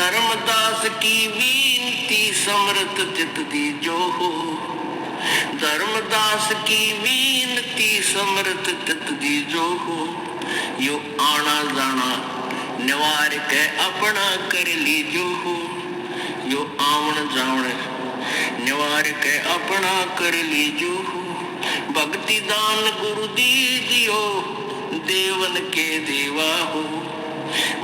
धर्मदास की विनती समृत चित दीजो हो। धर्मदास की विनती समृत चित दीजो हो। यो आना जाना निवार के अपना कर लीजो हो। यो आवन जावन निवार के अपना कर लीजो हो। भक्ति दान गुरु दीजियो देवन के देवा हो।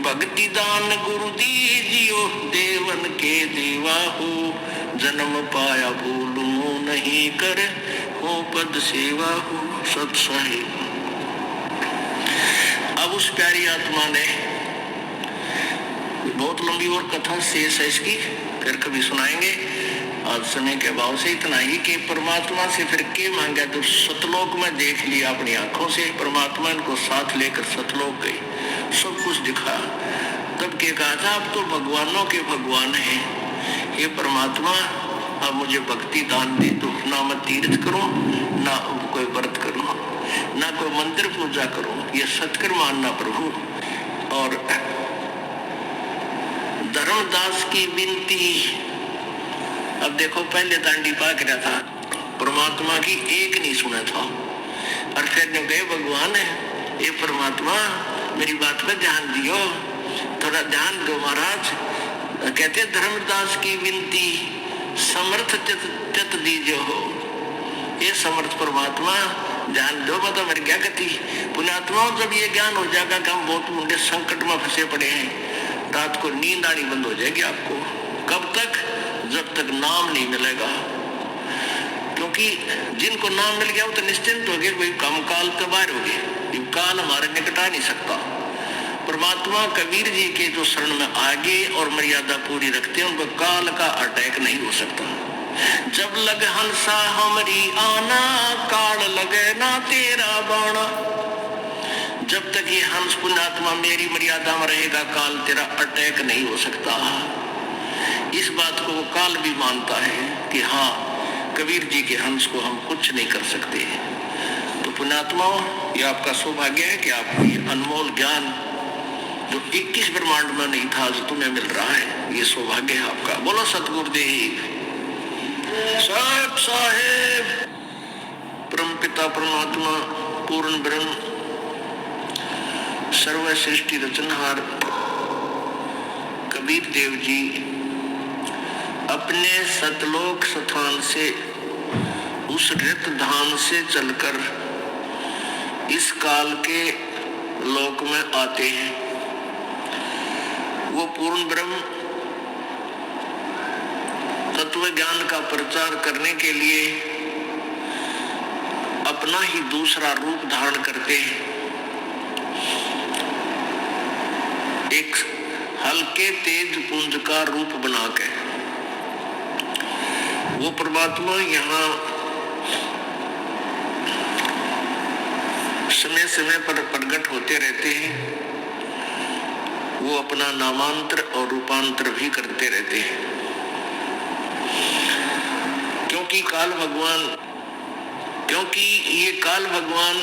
भक्ति दान गुरु दीजियो देवन के देवा हो। जन्म पाया भूलू नहीं कर हो पद सेवा हो। सत साहिब। अब उस प्यारी आत्मा ने, बहुत लंबी और कथा शेष है इसकी, फिर कभी सुनाएंगे। आज समय के अभाव से इतना ही कि परमात्मा से फिर के मांगा। तो सतलोक में देख लिया अपनी आंखों से, परमात्मा इनको साथ लेकर सतलोक गई, सब कुछ दिखा। तब के कहा था अब तो भगवानों के भगवान हैं, ये परमात्मा अब मुझे भक्ति दान दे। तो ना मैं तीर्थ करूं, ना कोई व्रत करूं, ना कोई मंदिर पूजा करूं, ये सत्कर मानना प्रभु। और धर्मदास की विनती, अब देखो पहले दांडी पाक रहा था, परमात्मा की एक नहीं सुना था, और फिर जो गए भगवान है, ये परमात्मा मेरी बात पे ध्यान दियो, थोड़ा ध्यान दो महाराज। कहते धर्मदास की विनती समर्थ चित दीजो हो। ये समर्थ परमात्मा ध्यान दो, मतलब मेरी क्या गति। पुण्यात्माओं जब ये ज्ञान हो जाएगा कि हम बहुत मुंडे संकट में फंसे पड़े हैं, रात को नींद आनी बंद हो जाएगी आपको। कब तक? जब तक नाम नहीं मिलेगा। क्योंकि जिनको नाम मिल गया वो तो निश्चिंत हो गए, भाई कम काल तो बाहर हो गए, काल हमारे निकट आ नहीं सकता। परमात्मा कबीर जी के जो शरण में आगे और मर्यादा पूरी रखते हैं, उनको काल का अटैक नहीं हो सकता। जब लग हंसा हमारी आना, काल लगे ना तेरा बाणा। जब तक ये हंस पुण्यात्मा मेरी मर्यादा में रहेगा, काल तेरा अटैक नहीं हो सकता। इस बात को वो काल भी मानता है कि हाँ, कबीर जी के हंस को हम कुछ नहीं कर सकते। तो पुण्यात्माओं, ये आपका सौभाग्य है कि आपको ये अनमोल ज्ञान जो 21 ब्रह्मांड में नहीं था, जो तुम्हें मिल रहा है, ये सौभाग्य है आपका। बोलो सतगुरुदेव सत साहेब। परम पिता परमात्मा पूर्ण ब्रह्म सर्व सृष्टि रचनहार कबीर देव जी अपने सतलोक स्थान से, उस रित धाम से चलकर इस काल के लोक में आते हैं। वो पूर्ण ब्रह्म तत्व ज्ञान का प्रचार करने के लिए अपना ही दूसरा रूप धारण करते हैं। एक हल्के तेज पुंज का रूप बनाकर वो परमात्मा यहाँ समय समय पर प्रकट होते रहते हैं। वो अपना नामांतर और रूपांतर भी करते रहते हैं, क्योंकि ये काल भगवान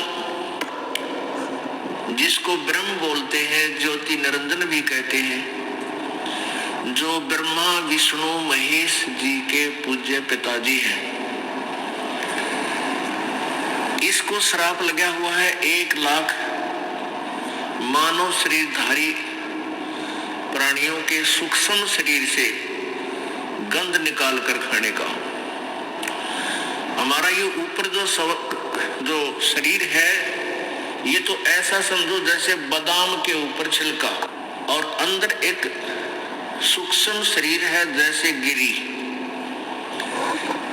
जिसको ब्रह्म बोलते हैं, ज्योति निरंजन भी कहते हैं, जो ब्रह्मा विष्णु महेश जी के पूज्य पिताजी हैं, इसको श्राप लगा हुआ है 1 लाख मानव शरीरधारी प्राणियों के सूक्ष्म शरीर से गंध निकाल कर खाने का। हमारा ये ऊपर जो शरीर है, ये तो ऐसा समझो जैसे बादाम के ऊपर छिलका, और अंदर एक सूक्ष्म शरीर है जैसे गिरी।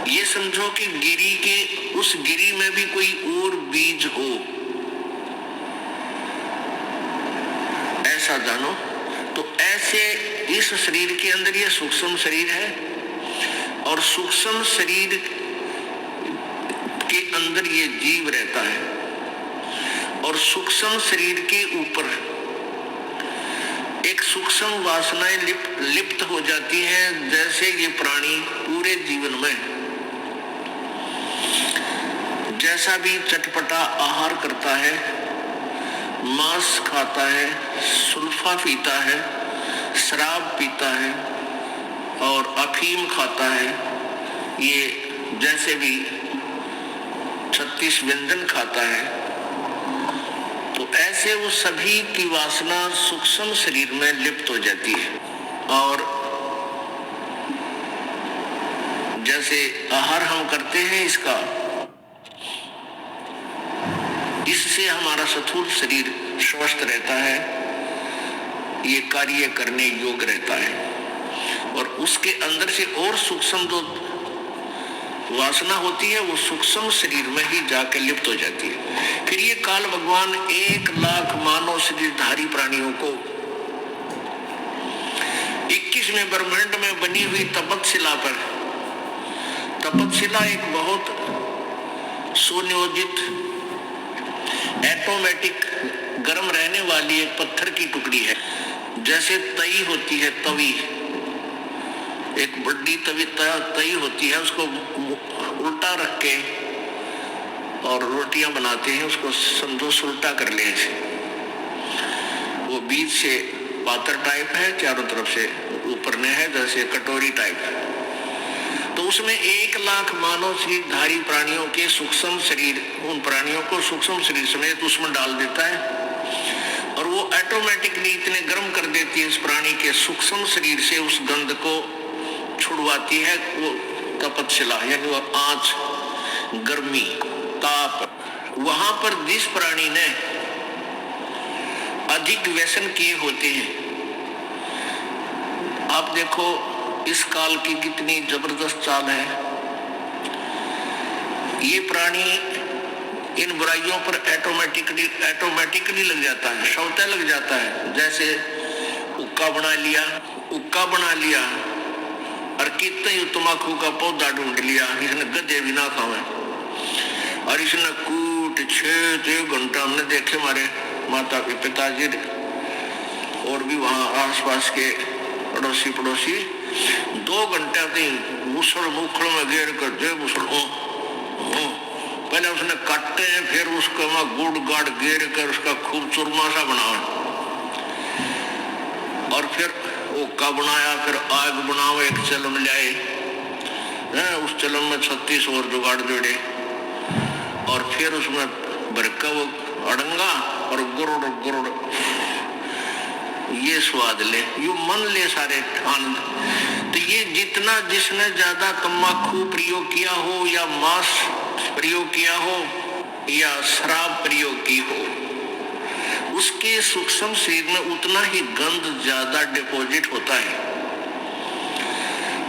ये समझो कि गिरी के उस गिरी में भी कोई और बीज हो, ऐसा जानो। तो ऐसे इस शरीर के अंदर ये सूक्ष्म शरीर है, और सूक्ष्म शरीर के अंदर ये जीव रहता है, और सूक्ष्म शरीर के ऊपर एक सूक्ष्म वासनाएं लिप्त हो जाती हैं, जैसे ये प्राणी पूरे जीवन में जैसा भी चटपटा आहार करता है, मांस खाता है, सुल्फा पीता है, शराब पीता है और अफीम खाता है, ये जैसे भी 36 व्यंजन खाता है, तो ऐसे वो सभी की वासना सूक्ष्म शरीर में लिप्त हो जाती है। और जैसे आहार हम करते हैं इसका, इससे हमारा स्थूल शरीर स्वस्थ रहता है, ये कार्य करने योग्य रहता है। और उसके अंदर से और सूक्ष्म जो वासना होती है वो सूक्ष्म शरीर में ही जाकर लिप्त हो जाती है। फिर ये काल भगवान 1 लाख मानव शरीरधारी प्राणियों को 21वें ब्रह्मांड में बनी हुई तपतशिला पर, तपतशिला एक बहुत सुनियोजित ऑटोमेटिक गर्म रहने वाली एक पत्थर की टुकड़ी है। जैसे तई होती है, तवी, एक बड़ी तई होती है, उसको उल्टा रख के और रोटियां बनाते हैं, उसको संदोष उल्टा कर ले। वो बीच से पातर टाइप है, चारों तरफ से ऊपर ने है जैसे कटोरी टाइप। तो उसमें 1 लाख मानव शरीरधारी प्राणियों के सूक्ष्म शरीर, उन प्राणियों को सूक्ष्म शरीर समेत उसमें डाल देता है और वो ऑटोमेटिकली इतने गर्म कर देती है इस प्राणी के सूक्ष्म शरीर से, उस गंध को छुड़वाती है वो तपतशिला, यानी वो आंच, गर्मी, ताप। वहां पर जिस प्राणी ने अधिक व्यसन किए होते हैं, आप देखो इस काल की कितनी जबरदस्त चाल है। ये प्राणी इन बुराइयों पर ऑटोमेटिकली लग जाता है, शौता लग जाता है। जैसे उक्का बना लिया और कितने तम्बाकू का पौधा ढूंढ लिया, इसने गधे भी ना खावे, और इसने कूट 6 घंटा, हमने देखे हमारे माता के पिताजी और भी वहां आसपास के पड़ोसी 2 घंटे तक मुसड़ मुखड़ में घेर कर दे मुसड़, पहले उसने काटे हैं, फिर उसको गुड़ गाड़ घेर कर उसका खूब चूरमा सा बनाया, और फिर ओका बनाया, फिर आग बनाओ, एक चलन लाए, उस चलन में 36 और जुगाड़ जोड़े, और फिर उसमें बरका वो अड़ंगा और गुरुड़ ये स्वाद ले, यू मन ले सारे आनंद। तो ये जितना जिसने ज्यादा तम्बाकू प्रयोग किया हो या मांस प्रयोग किया हो या शराब प्रयोग की हो, उसके सूक्ष्म शरीर में उतना ही गंध ज्यादा डिपॉजिट होता है।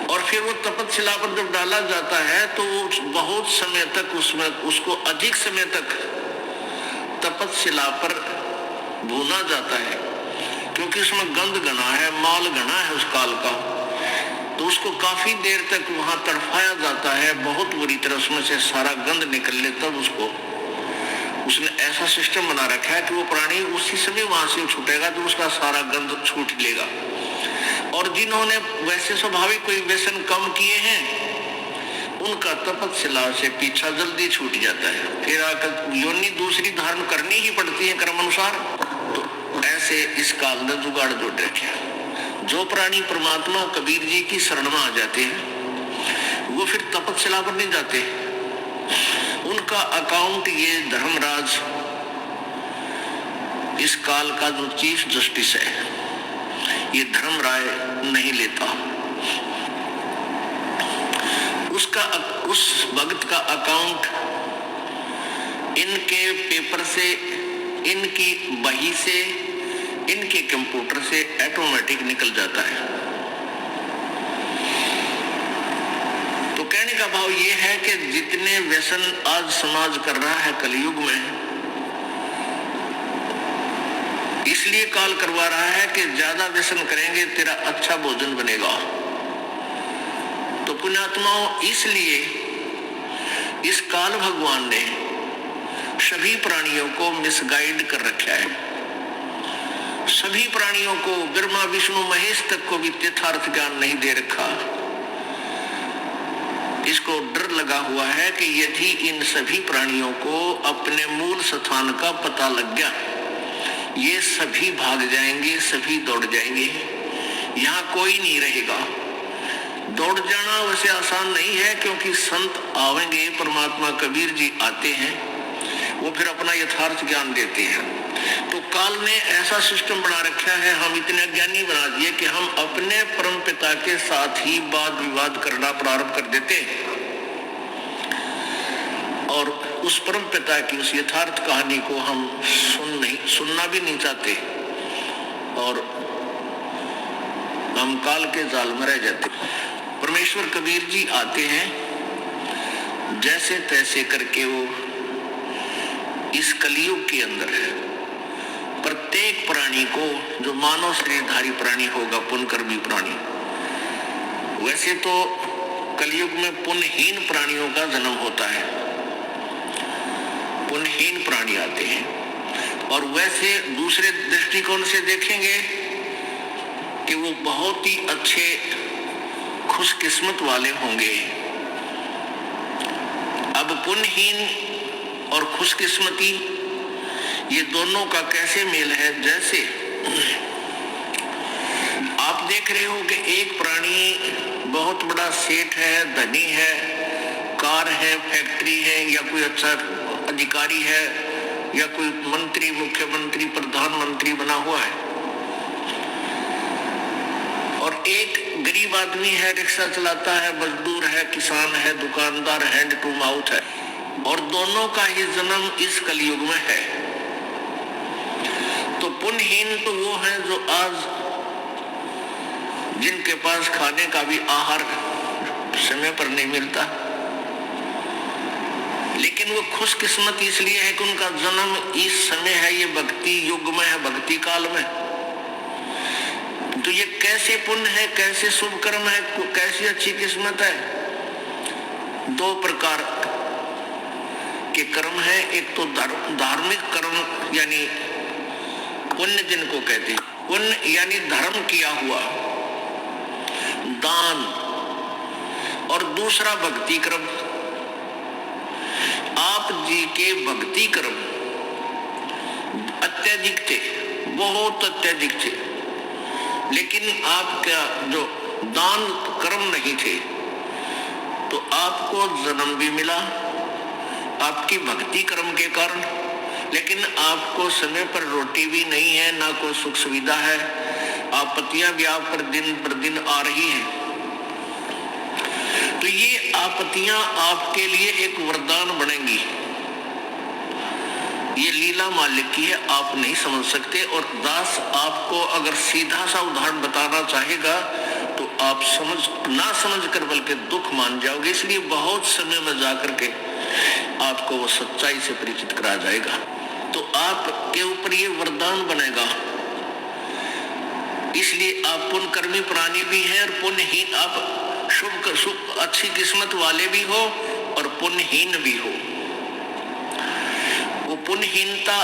और फिर वो तपतशिला पर जब डाला जाता है तो बहुत समय तक उसमें उसको अधिक समय तक तपतशिला पर भूना जाता है, क्योंकि उसमें गंध घना है, माल घना है उस काल का, तो उसको काफी देर तक वहां तड़फाया जाता है, बहुत बुरी तरह उसमें से सारा गंध निकल ले, तब उसको उसने ऐसा सिस्टम बना रखा है कि वो प्राणी उसी समय वहां से छूटेगा तो उसका सारा गंध छूट लेगा। और जिन्होंने वैसे स्वाभाविक कोई व्यसन कम किए हैं, उनका तपतशिला से पीछा जल्दी छूट जाता है, फिर आकर योनि दूसरी धारण करनी ही पड़ती है कर्म अनुसार। तो ऐसे इस काल ने जुगाड़ जोड़ रखे। जो प्राणी परमात्मा कबीर जी की शरण में आ जाते हैं वो फिर तपतशिला पर नहीं जाते, उनका अकाउंट ये धर्मराज, इस काल का जो चीफ जस्टिस है, ये धर्मराय नहीं लेता। उसका उस भक्त का अकाउंट इनके पेपर से, इनकी बही से, इनके कंप्यूटर से ऑटोमेटिक निकल जाता है। तो कहने का भाव ये है कि जितने व्यसन आज समाज कर रहा है कलयुग में, इसलिए काल करवा रहा है कि ज्यादा व्यसन करेंगे तेरा अच्छा भोजन बनेगा। तो पुण्यात्माओं, इसलिए इस काल भगवान ने सभी प्राणियों को मिसगाइड कर रखा है। सभी प्राणियों को, ब्रह्मा विष्णु महेश तक को भी यथार्थ ज्ञान नहीं दे रखा। इसको डर लगा हुआ है कि यदि इन सभी प्राणियों को अपने मूल स्थान का पता लग गया, ये सभी भाग जाएंगे, सभी दौड़ जाएंगे, यहाँ कोई नहीं रहेगा। दौड़ जाना वैसे आसान नहीं है, क्योंकि संत आवेंगे, परमात्मा कबीर जी आते हैं, वो फिर अपना यथार्थ ज्ञान देते हैं। तो काल ने ऐसा सिस्टम बना रखा है, हम इतने ज्ञानी बना दिए कि हम अपने परम पिता के साथ ही वाद विवाद करना प्रारंभ कर देते हैं और उस परम पिता की उस यथार्थ कहानी को हम सुनना भी नहीं चाहते और हम काल के जाल में रह जाते। परमेश्वर कबीर जी आते हैं, जैसे तैसे करके वो इस कलयुग के अंदर प्रत्येक प्राणी को, जो मानव शरीरधारी प्राणी होगा, पुण्यकर्मी प्राणी, वैसे तो कलयुग में पुण्यहीन प्राणियों का जन्म होता है, पुण्यहीन प्राणी आते हैं। और वैसे दूसरे दृष्टिकोण से देखेंगे कि वो बहुत ही अच्छे खुशकिस्मत वाले होंगे। अब पुण्यहीन और खुशकिस्मती, ये दोनों का कैसे मेल है? जैसे आप देख रहे हो कि एक प्राणी बहुत बड़ा सेठ है, धनी है, कार है, फैक्ट्री है, या कोई अच्छा अधिकारी है, या कोई मंत्री, मुख्यमंत्री, प्रधानमंत्री बना हुआ है, और एक गरीब आदमी है, रिक्शा चलाता है, मजदूर है, किसान है, दुकानदार, हैंड टू माउथ है, और दोनों का ही जन्म इस कलयुग में है। तो पुण्यहीन तो वो है जो आज जिनके पास खाने का भी आहार समय पर नहीं मिलता, लेकिन वो खुशकिस्मत इसलिए है कि उनका जन्म इस समय है, ये भक्ति युग में है, भक्ति काल में। तो ये कैसे पुण्य है, कैसे शुभ कर्म है, कैसी अच्छी किस्मत है। दो प्रकार के कर्म है, एक तो धार्मिक कर्म यानी पुण्य जिनको कहते हैं, पुण्य यानी धर्म किया हुआ दान, और दूसरा भक्ति कर्म। आप जी के भक्ति कर्म अत्यधिक थे, बहुत अत्यधिक थे, लेकिन आपका जो दान कर्म नहीं थे, तो आपको जन्म भी मिला आपकी भक्ति कर्म के कारण, लेकिन आपको समय पर रोटी भी नहीं है, ना कोई सुख सुविधा है, आपत्तियां भी आप पर दिन आ रही हैं। तो ये आपत्तियां आपके लिए एक वरदान बनेंगी। ये लीला मालिक की है, आप नहीं समझ सकते। और दास आपको अगर सीधा सा उदाहरण बताना चाहेगा तो आप ना समझ कर बल्कि दुख मान जाओगे। इसलिए बहुत समय में जाकर के आपको वो सच्चाई से परिचित करा जाएगा, तो आपके ऊपर ये वरदान बनेगा। इसलिए आप पुण्यकर्मी प्राणी भी हैं और पुण्यहीन, आप शुभ अच्छी किस्मत वाले भी हो और पुण्यहीन भी हो। वो पुण्यहीनता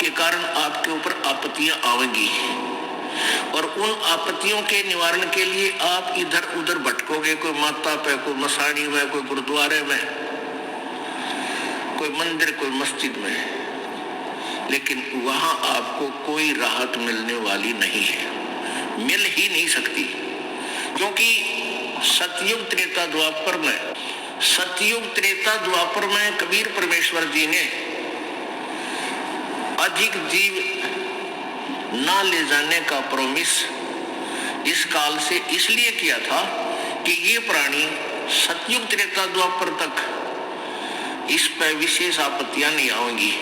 के कारण आपके ऊपर आपत्तियां आवेंगी और उन आपत्तियों के निवारण के लिए आप इधर उधर भटकोगे, कोई माता पे, कोई मसाणी में, कोई गुरुद्वारे में, कोई मंदिर, कोई मस्जिद में, लेकिन वहां आपको कोई राहत मिलने वाली नहीं है, मिल ही नहीं सकती। क्योंकि सतयुग त्रेता द्वापर में, सतयुग त्रेता द्वापर में कबीर परमेश्वर जी ने अधिक जीव ना ले जाने का प्रॉमिस इस काल से इसलिए किया था कि ये प्राणी सतयुग त्रेता द्वापर तक इस पर विशेष आपत्तियां नहीं आएंगी,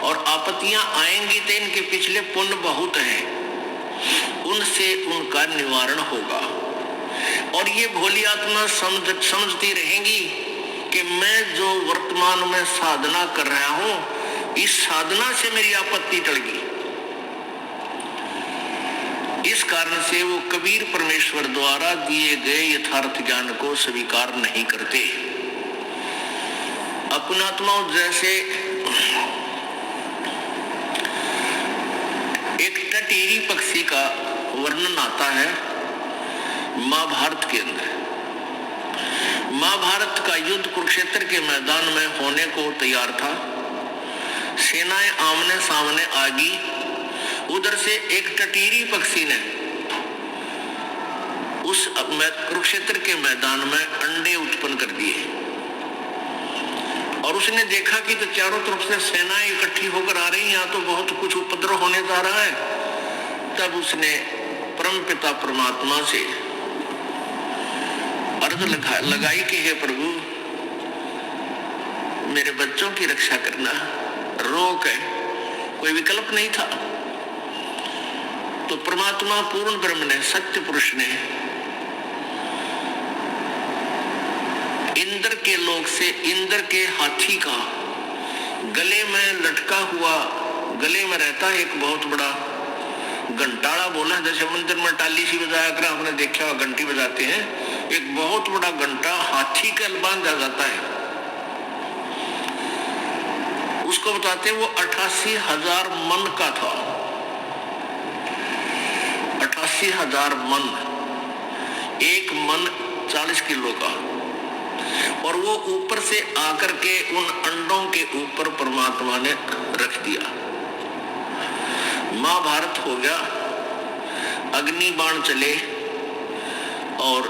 और आपत्तियां आएंगी तो इनके पिछले पुण्य बहुत हैं, उनसे उनका निवारण होगा। और ये भोली आत्मा समझती रहेंगी कि मैं जो वर्तमान में साधना कर रहा हूं, इस साधना से मेरी आपत्ति टल गई। इस कारण से वो कबीर परमेश्वर द्वारा दिए गए यथार्थ ज्ञान को स्वीकार नहीं करते। अपनात्माओं, जैसे एक टटीरी पक्षी का वर्णन आता है महाभारत के अंदर। महाभारत का युद्ध कुरुक्षेत्र के मैदान में होने को तैयार था, सेनाएं आमने सामने आ गई। उधर से एक टटीरी पक्षी ने उस कुरुक्षेत्र के मैदान में अंडे उत्पन्न कर दिए और उसने देखा कि तो चारों तरफ से सेनाएं इकट्ठी होकर आ रही, यहाँ तो बहुत कुछ उपद्रव होने जा रहा है। तब उसने परमपिता परमात्मा से अर्ज लगाई कि हे प्रभु, मेरे बच्चों की रक्षा करना, रोक है, कोई विकल्प नहीं था। तो परमात्मा पूर्ण ब्रह्म ने, सत्य पुरुष ने इंद्र के लोक से इंद्र के हाथी का गले में लटका हुआ, गले में रहता है एक बहुत बड़ा घंटाड़ा, बोला जैसे मंदिर में टाली सी बजाया कर आपने देखा घंटी बजाते हैं, एक बहुत बड़ा घंटा हाथी का बांधा जाता है। उसको बताते वो 88,000 मन का था। 88,000 मन, एक मन 40 किलो का, और वो ऊपर से आकर के उन अंडों के ऊपर परमात्मा ने रख दिया। महाभारत हो गया, अग्नि बाण चले और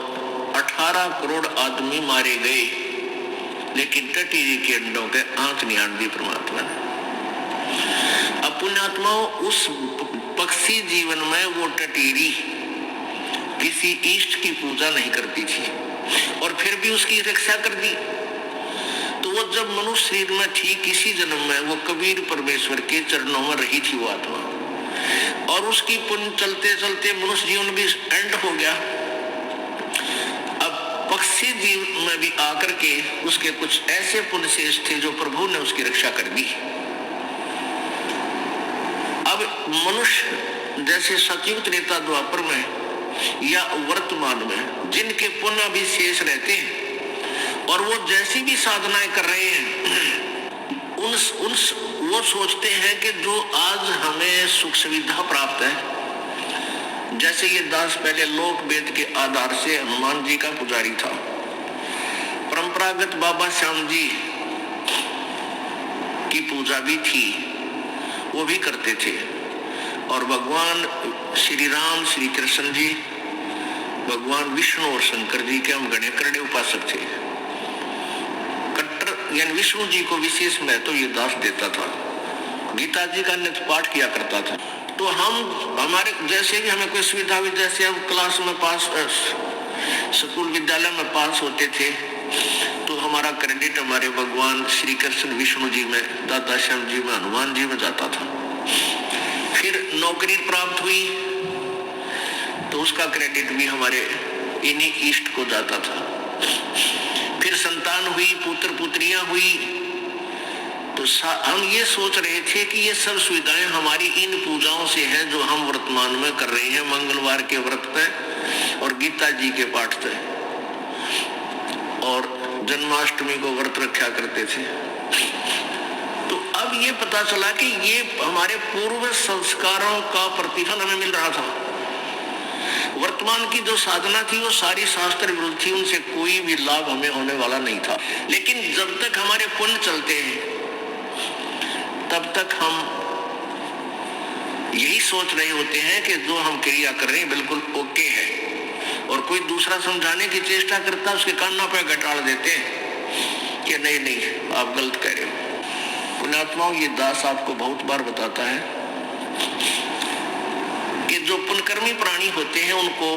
18 करोड़ आदमी मारे गए, लेकिन टटीरी के अंडों के आंख नहीं आन दी परमात्मा ने। अब पुण्यात्माओं, उस पक्षी जीवन में वो टटीरी किसी इष्ट की पूजा नहीं करती थी और फिर भी उसकी रक्षा कर दी। तो वो जब मनुष्य शरीर में थी, किसी जन्म में वो कबीर परमेश्वर के चरणों में रही थी वो आत्मा, और उसकी पुण्य चलते चलते मनुष्य जीवन भी एंड हो गया। अब पक्षी जीवन में भी आकर के उसके कुछ ऐसे पुण्य शेष थे जो प्रभु ने उसकी रक्षा कर दी। अब मनुष्य जैसे सतयुग त्रेता द्वापर में या वर्तमान में जिनके पुण्य अभी शेष रहते हैं और वो जैसी भी साधनाएं कर रहे हैं, वो सोचते हैं कि जो आज हमें सुख सुविधा प्राप्त है, जैसे ये दास पहले लोक वेद के आधार से हनुमान जी का पुजारी था, परंपरागत बाबा श्याम जी की पूजा भी थी, वो भी करते थे, और भगवान श्री राम, श्री कृष्ण जी, भगवान विष्णु और शंकर जी के हम घने करड़े उपासक थे। कट्टर यानी विष्णु जी को विशेष महत्व ये दास देता था, गीता जी का नित्य पाठ किया करता था। तो हम हमारे जैसे भी हमें कोई सुविधा हुई, जैसे हम क्लास में पास, स्कूल विद्यालय में पास होते थे, तो हमारा क्रेडिट हमारे भगवान श्री कृष्ण विष्णु जी में, दादा श्याम जी में, हनुमान जी में जाता था। फिर नौकरी प्राप्त हुई तो उसका क्रेडिट भी हमारे इन्हीं इष्ट को जाता था। फिर संतान हुई, पुत्र पुत्रियां हुई, तो हम ये सोच रहे थे कि ये सब सुविधाएं हमारी इन पूजाओं से हैं जो हम वर्तमान में कर रहे हैं, मंगलवार के व्रत पे और गीता जी के पाठ पे, और जन्माष्टमी को व्रत रखा करते थे। तो अब ये पता चला कि ये हमारे पूर्व संस्कारों का प्रतिफल हमें मिल रहा था। वर्तमान की जो साधना थी वो सारी शास्त्र विरुद्ध थी, उनसे कोई भी लाभ हमें होने वाला नहीं था। लेकिन जब तक हमारे पुण्य चलते हैं तब तक हम यही सोच रहे होते हैं कि जो हम क्रिया कर रहे हैं बिल्कुल ओके है, और कोई दूसरा समझाने की चेष्टा करता है उसके कान्ना पे घटाड़ देते हैं कि नहीं नहीं आप गलत कह रहे हो। पुण्यात्माओं, ये दास आपको बहुत बार बताता है कि जो पुण्यकर्मी प्राणी होते हैं उनको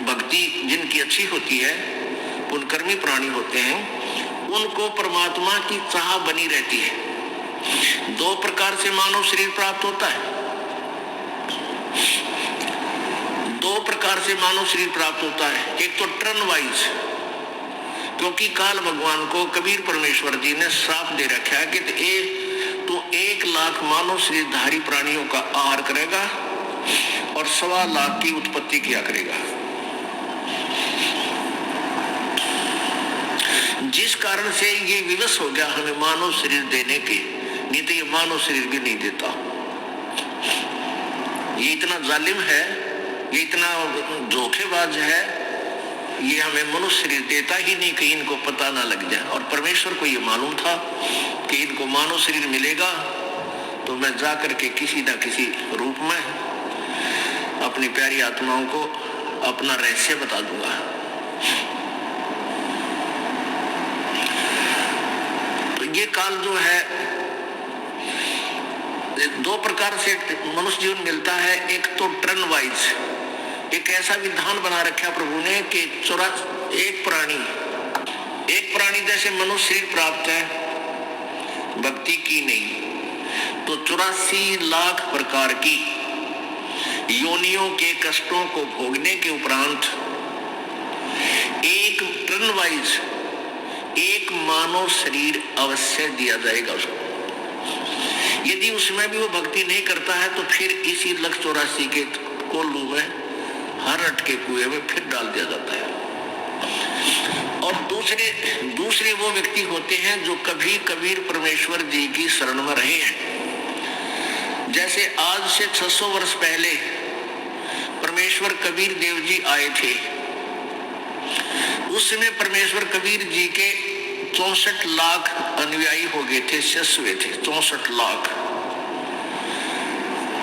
भक्ति जिनकी अच्छी होती है, पुण्यकर्मी प्राणी होते हैं, उनको परमात्मा की चाह बनी रहती है। दो प्रकार से मानव शरीर प्राप्त होता है, दो प्रकार से मानव शरीर प्राप्त होता है। एक तो टर्न वाइज, क्योंकि काल भगवान को कबीर परमेश्वर जी ने श्राप दे रखा है कि तो 1 लाख मानव शरीरधारी प्राणियों का आहार करेगा और 1.25 लाख की उत्पत्ति किया करेगा। जिस कारण से ये विवश हो गया हमें मानव शरीर देने के, नहीं तो ये मानव शरीर भी नहीं देता। ये इतना जालिम है, ये इतना धोखेबाज है, ये हमें मनुष्य शरीर देता ही नहीं कि इनको पता ना लग जाए। और परमेश्वर को ये मालूम था कि इनको मानव शरीर मिलेगा तो मैं जा करके किसी न किसी रूप में अपनी प्यारी आत्माओं को अपना रहस्य बता दूंगा। तो ये काल जो है, दो प्रकार से मनुष्य जीवन मिलता है। एक तो टर्न वाइज, एक ऐसा विधान बना रखा प्रभु ने कि एक प्राणी जैसे मनुष्य शरीर प्राप्त है, भक्ति की नहीं, तो 84 लाख प्रकार की योनियों के कष्टों को भोगने के उपरांत एक टर्न वाइज एक मानव शरीर अवश्य दिया जाएगा उसको। यदि उसमें भी वो भक्ति नहीं करता है तो फिर इसी 184 के कोल्लू में, हर अटके कुएं में फिर डाल दिया जाता है। और दूसरे वो व्यक्ति होते हैं जो कभी कबीर परमेश्वर जी की शरण में रहे हैं। जैसे आज से 600 वर्ष पहले परमेश्वर कबीर देव जी आए थे, उस समय परमेश्वर कबीर जी के 64 लाख अनुयायी हो गए थे, शिष्य हुए थे 64 लाख।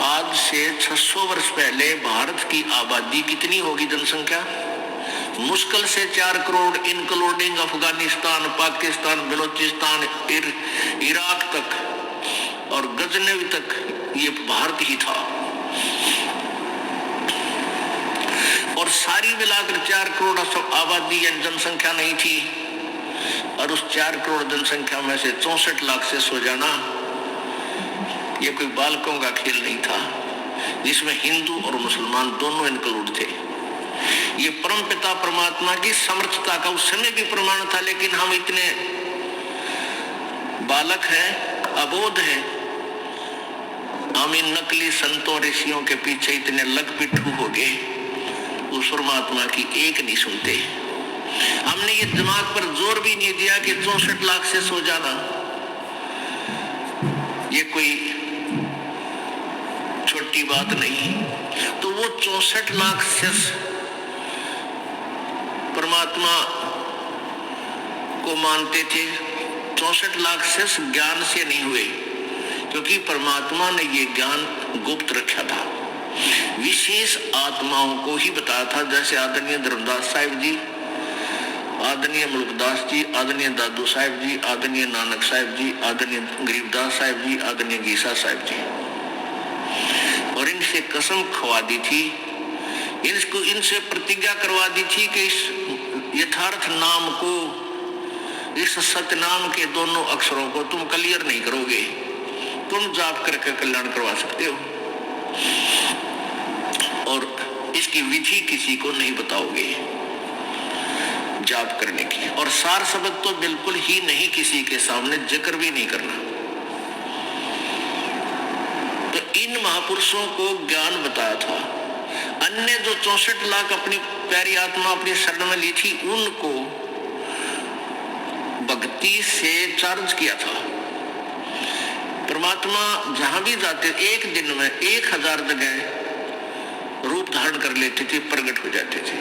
आज से 600 वर्ष पहले भारत की आबादी कितनी होगी, जनसंख्या? मुश्किल से 4 करोड़, इंक्लूडिंग अफगानिस्तान, पाकिस्तान, बलूचिस्तान, इराक तक और गजनवी तक ये भारत ही था। और सारी मिलाकर 4 करोड़ आबादी या जनसंख्या नहीं थी। और उस 4 करोड़ जनसंख्या में से 64 लाख से सो जाना, ये कोई बालकों का खेल नहीं था, जिसमें हिंदू और मुसलमान दोनों इंक्लूड थे। ये परम पिता परमात्मा की समर्थता का उस समय भी प्रमाण था। लेकिन हम इतने बालक हैं, अबोध हैं, हम इन नकली संतों ऋषियों के पीछे इतने लग पिट्ठू हो गए, उस परमात्मा की एक नहीं सुनते। हमने ये दिमाग पर जोर भी नहीं दिया कि 64 लाख से सो जाना ये कोई छोटी बात नहीं। तो वो 64 लाख से परमात्मा को मानते थे। 64 लाख शिष्य ज्ञान से नहीं हुए, क्योंकि परमात्मा ने ये ज्ञान गुप्त रखा था, विशेष आत्माओं को ही बताया था। जैसे आदरणीय धर्मदास साहिब जी, आदरणीय मुल्कदास जी, आदरणीय दादू साहिब जी, आदरणीय नानक साहिब जी, आदरणीय गरीबदास साहिब जी, आदरणीय गीसा साहिब जी, और इनसे कसम खवा दी थी, इनसे प्रतिज्ञा करवा दी थी कि इस यथार्थ नाम को, इस सतनाम के दोनों अक्षरों को तुम क्लियर नहीं करोगे, तुम जाप करके कल्याण करवा सकते हो, और इसकी विधि किसी को नहीं बताओगे जाप करने की। और सार शब्द तो बिल्कुल ही नहीं, किसी के सामने जिक्र भी नहीं करना। तो इन महापुरुषों को ज्ञान बताया था। अन्य जो 64 लाख अपनी प्यारी आत्मा अपनी शरण में ली थी, उनको भक्ति से चार्ज किया था। परमात्मा जहां भी जाते, एक दिन में 1000 जगह रूप धारण कर लेते थे, प्रकट हो जाते थे।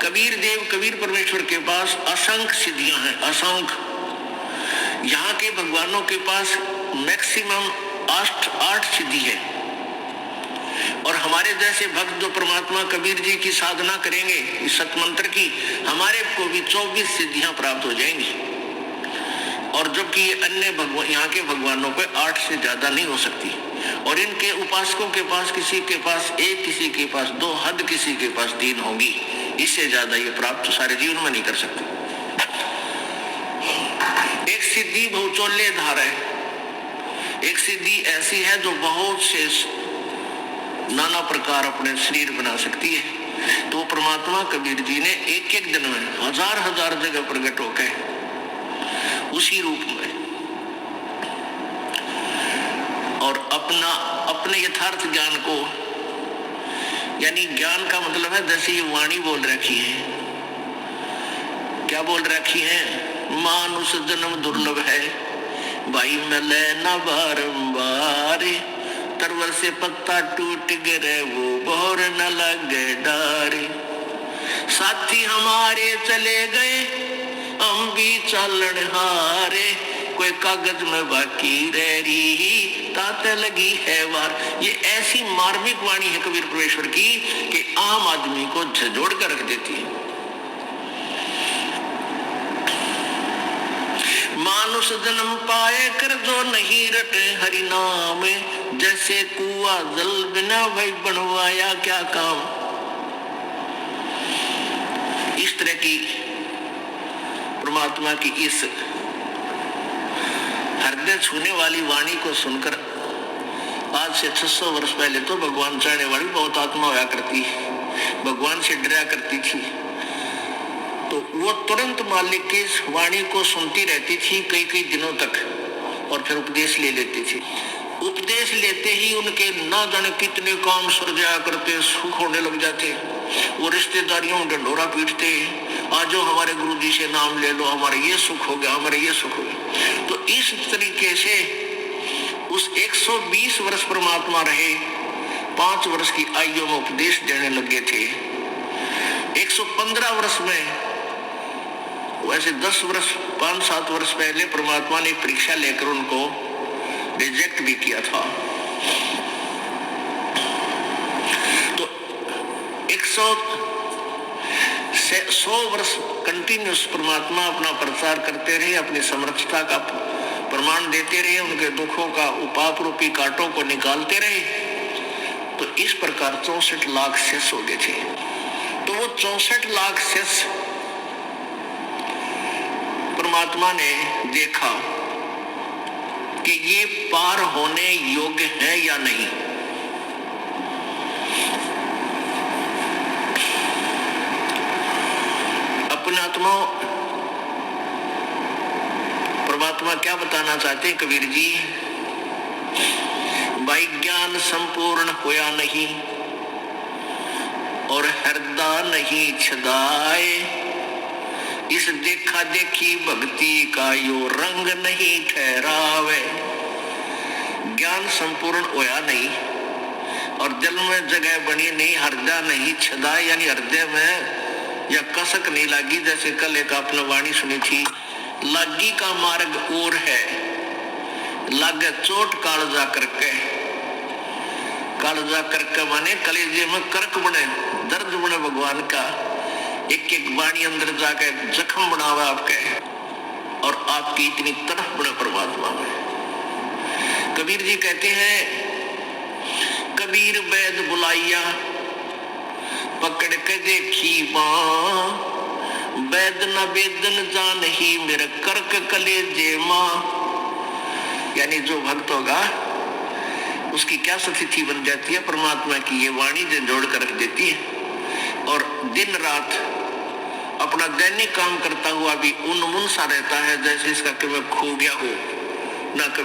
कबीर देव, कबीर परमेश्वर के पास असंख्य सिद्धियां हैं, असंख्य। यहाँ के भगवानों के पास मैक्सिमम 8 सिद्धि है। और हमारे जैसे भक्त जो परमात्मा कबीर जी की साधना करेंगे इस सतमंत्र की, हमारे को भी 24 सिद्धियां प्राप्त हो जाएंगी। और जबकि ये अन्य यहाँ के भगवानों पे 8 से ज्यादा नहीं हो सकती। और इनके उपासकों के पास, किसी के पास 1, किसी के पास 2, हद किसी के पास 3 होगी। इससे ज्यादा ये प्राप्त सारे जीवन में नहीं कर सकते। एक सिद्धि बहुचोल्य धार है, एक सिद्धि ऐसी है जो बहुत से नाना प्रकार अपने शरीर बना सकती है। तो परमात्मा कबीर जी ने एक दिन में 1000 जगह प्रकट होकर उसी रूप में और अपने यथार्थ ज्ञान को, यानी ज्ञान का मतलब है जैसे ये वाणी बोल रखी है, क्या बोल रखी है, मानुष जन्म दुर्लभ है, भाई मिले न बारंबार, तरवर से पत्ता टूट गिरे वो बोर न लगे डारे, साथी हमारे चले गए हम भी चलन हारे, कोई कागज में बाकी रह रही ताते लगी है वार। ये ऐसी मार्मिक वाणी है कबीर परमेश्वर की कि आम आदमी को झंझोड़ कर रख देती है। मानुष जन्म पाए कर जो नहीं रटे हरि नाम, जैसे कुआ जल बिना भाई बनवाया क्या काम। इस तरह की परमात्मा की इस हृदय छूने वाली वाणी को सुनकर आज से 600 वर्ष पहले तो भगवान चाहने वाली बहुत आत्मा होया करती, भगवान से डरा करती थी, तो वो तुरंत मालिक की वाणी को सुनती रहती थी कई कई दिनों तक और फिर उपदेश ले लेती थी। उपदेश लेते ही उनके ना जाने कितने काम सर जाया करते, सुख होने लग जाते। वो रिश्तेदारियों में ढंढोरा पीटते, आज हमारे गुरु जी से नाम ले लो, हमारे ये सुख हो गया, हमारे ये सुख हो गया। तो इस तरीके से उस 120 वर्ष परमात्मा रहे, 5 वर्ष की आयु में उपदेश देने लगे थे। 115 वर्ष में, वैसे 10 वर्ष 5-7 वर्ष पहले परमात्मा ने परीक्षा लेकर उनको रिजेक्ट भी किया था। तो 100 वर्ष कंटिन्यूस परमात्मा अपना प्रचार करते रहे, अपनी समर्थता का प्रमाण देते रहे, उनके दुखों का उपाप रूपी कांटों को निकालते रहे। तो इस प्रकार 64 लाख शिष्य हो गए थे। तो वो 64 लाख शिष्य परमात्मा ने देखा कि ये पार होने योग्य है या नहीं। अपने आत्मा परमात्मा क्या बताना चाहते हैं कबीर जी, भाई ज्ञान संपूर्ण होया नहीं और हृदय नहीं छदाए, इस देखा देखी भक्ति का यो रंग नहीं ठहरावे। ज्ञान संपूर्ण होया नहीं और दिल में जगह बनी नहीं, हृदय नहीं छदा, यानी हृदय में या कसक नहीं लगी। जैसे कल एक आपने वाणी सुनी थी, लागी का मार्ग और है, लागे चोट कालजा करके। कालजा करके माने कलेजे में कर्क बने, दर्द बने भगवान का, एक एक वाणी अंदर जाके जख्म बनावा आपके, और आपकी इतनी तरफ बने परमात्मा में। कबीर जी कहते हैं, कबीर वैद बुलाइया पकड़ के देखी मां, वैद न वेदन जान ही मेरे कर्क कलेजे मां। यानी जो भक्त होगा उसकी क्या स्थिति बन जाती है, परमात्मा की ये वाणी जो जोड़ कर रख देती है, और दिन रात अपना दैनिक काम करता हुआ भी उन्मुन सा रहता है, जैसे इसका कि मैं खो गया हो ना। कभी